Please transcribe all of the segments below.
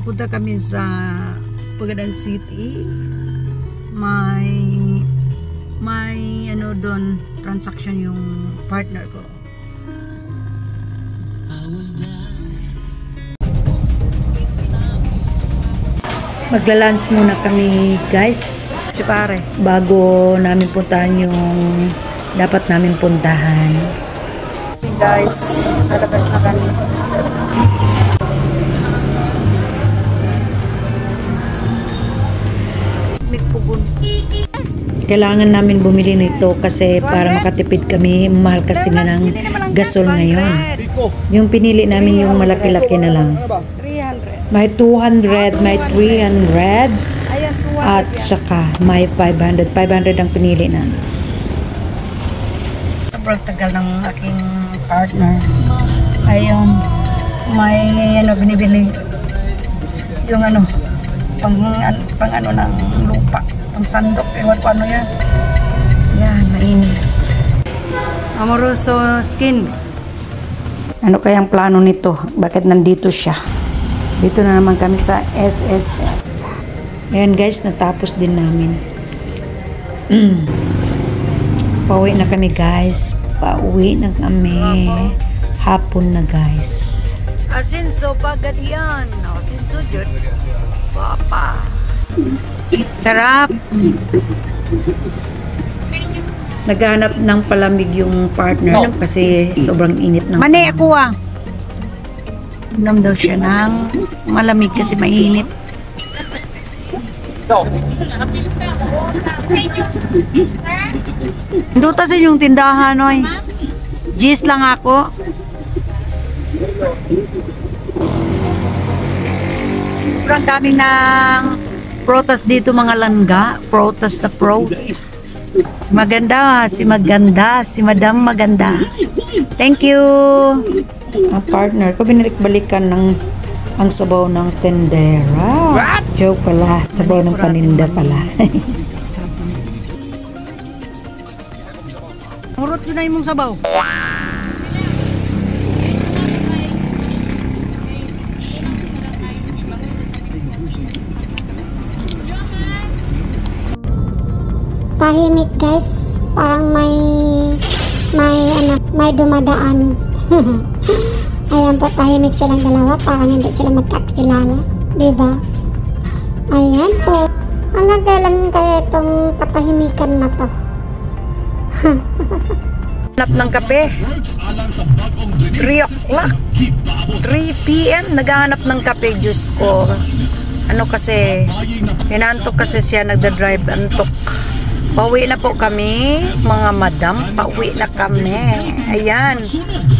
Papunta kami sa Pagadan City. May ano doon, transaction yung partner ko. Magla-lunch muna kami, guys. Si pare. Bago namin puntahan yung dapat namin puntahan. Hey guys, nalabas na kami. Kailangan namin bumili nito kasi para makatipid kami. Mahal kasi nga ng gasol ngayon. Yung pinili namin yung malaki-laki na lang. May 200, may 300, at saka may 500. 500 ang pinili namin. Sobrang tagal ng aking partner. Ayun, may ano binibili. Yung ano, pang ano ng lupa. Pang sandok, ewan ko ano yan. Yan, mainit. Amoroso Skin. Ano kayang plano nito? Bakit nandito siya? Dito na naman kami sa SSS. Ayan guys, natapos din namin. Pauwi na kami guys. Pauwi na kami. Hapon na guys. Asin so pagad yan. Asin so jud. Papa. Sarap. Naghahanap ng palamig yung partner kasi sobrang init ng Mani ako ah. Inom daw siya ng malamig kasi mainit. Duta sa yung tindahan, oy. Gis lang ako. Sobrang dami ng protas dito mga langga. Protas na pro. Maganda, si maganda, si madam maganda. Thank you. Ang partner ko binalik-balikan ng ang sabaw ng tendera. What? Joke pala, sabaw ng paninda pala. Murot yun na yung mong sabaw. Tahimik guys, parang may dumadaan. Ayan po, tahimik silang dalawa, parang hindi sila magkakilala, diba? Ayan po, hanggang kailan kaya itong katahimikan na to? Hanap ng kape. 3 o'clock, 3 p.m. naghahanap ng kape. Diyos ko, ano kasi, hinantok kasi siya, nagda-drive, antok. Pauwi na po kami, mga madam. Pauwi na kami. Ayan.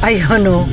Ayun o.